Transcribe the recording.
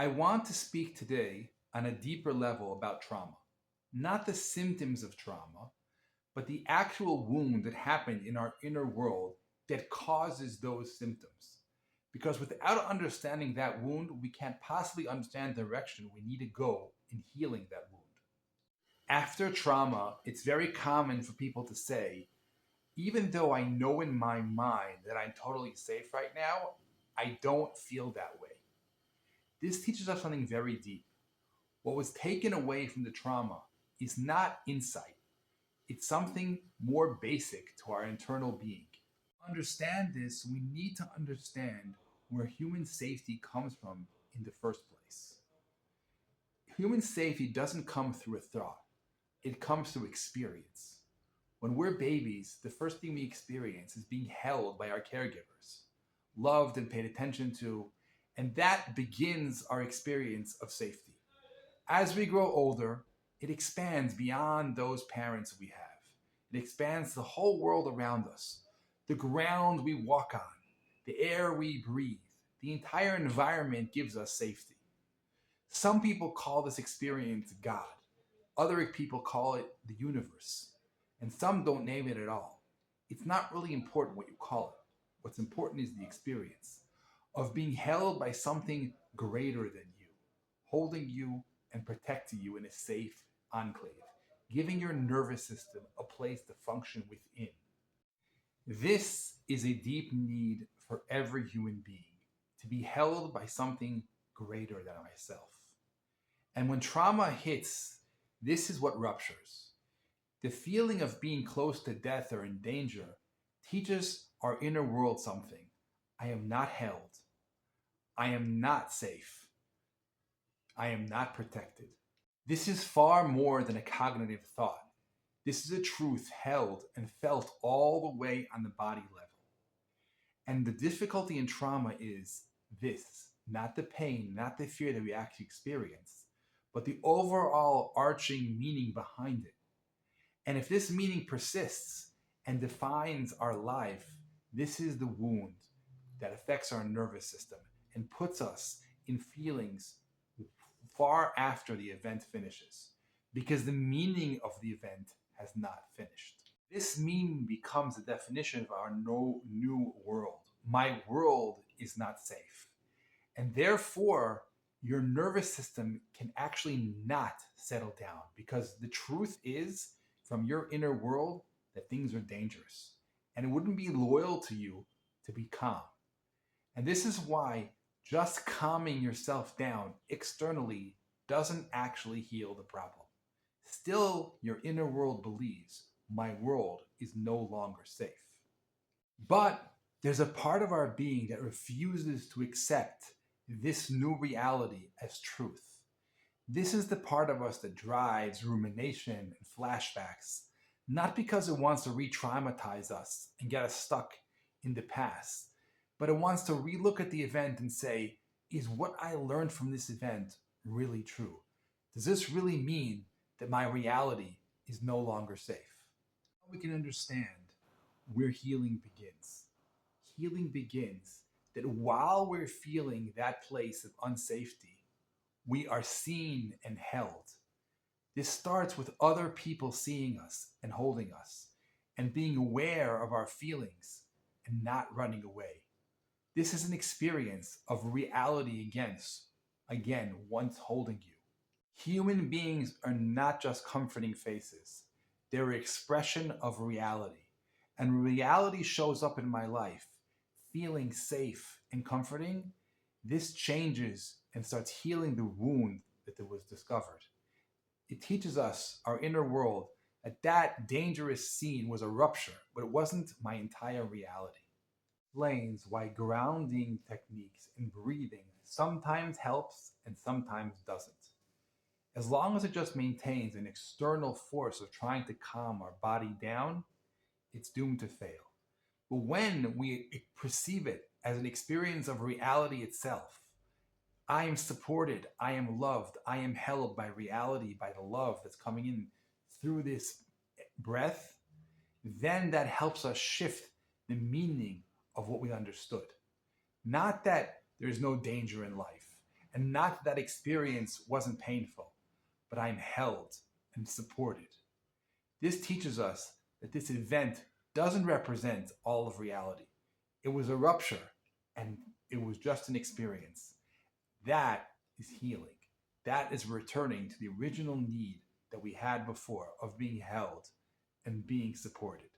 I want to speak today on a deeper level about trauma. Not the symptoms of trauma, but the actual wound that happened in our inner world that causes those symptoms. Because without understanding that wound, we can't possibly understand the direction we need to go in healing that wound. After trauma, it's very common for people to say, even though I know in my mind that I'm totally safe right now, I don't feel that way. This teaches us something very deep. What was taken away from the trauma is not insight, it's something more basic to our internal being. To understand this, we need to understand where human safety comes from in the first place. Human safety doesn't come through a thought, it comes through experience. When we're babies, the first thing we experience is being held by our caregivers, loved and paid attention to, and that begins our experience of safety. As we grow older, it expands beyond those parents we have. It expands the whole world around us, the ground we walk on, the air we breathe. The entire environment gives us safety. Some people call this experience God. Other people call it the universe. And some don't name it at all. It's not really important what you call it. What's important is the experience of being held by something greater than you, holding you and protecting you in a safe enclave, giving your nervous system a place to function within. This is a deep need for every human being, to be held by something greater than myself. And when trauma hits, this is what ruptures. The feeling of being close to death or in danger teaches our inner world something. I am not held. I am not safe. I am not protected. This is far more than a cognitive thought. This is a truth held and felt all the way on the body level. And the difficulty in trauma is this, not the pain, not the fear that we actually experience, but the overall arching meaning behind it. And if this meaning persists and defines our life, this is the wound that affects our nervous system and puts us in feelings far after the event finishes, because the meaning of the event has not finished. This meaning becomes the definition of our new world. My world is not safe. And therefore, your nervous system can actually not settle down, because the truth is, from your inner world, that things are dangerous. And it wouldn't be loyal to you to be calm. And this is why just calming yourself down externally doesn't actually heal the problem. Still, your inner world believes, my world is no longer safe. But there's a part of our being that refuses to accept this new reality as truth. This is the part of us that drives rumination and flashbacks, not because it wants to re-traumatize us and get us stuck in the past, but it wants to relook at the event and say, is what I learned from this event really true? Does this really mean that my reality is no longer safe? We can understand where healing begins. Healing begins that while we're feeling that place of unsafety, we are seen and held. This starts with other people seeing us and holding us and being aware of our feelings and not running away. This is an experience of reality again, once holding you. Human beings are not just comforting faces. They're an expression of reality. And reality shows up in my life, feeling safe and comforting. This changes and starts healing the wound that was discovered. It teaches us, our inner world, that dangerous scene was a rupture, but it wasn't my entire reality. Explains why grounding techniques and breathing sometimes helps and sometimes doesn't. As long as it just maintains an external force of trying to calm our body down, it's doomed to fail. But when we perceive it as an experience of reality itself, I am supported, I am loved, I am held by reality, by the love that's coming in through this breath, then that helps us shift the meaning of what we understood. Not that there's no danger in life, And not that experience wasn't painful, but I'm held and supported. This teaches us that this event doesn't represent all of reality. It was a rupture, and it was just an experience. That is healing. That is returning to the original need that we had before of being held and being supported.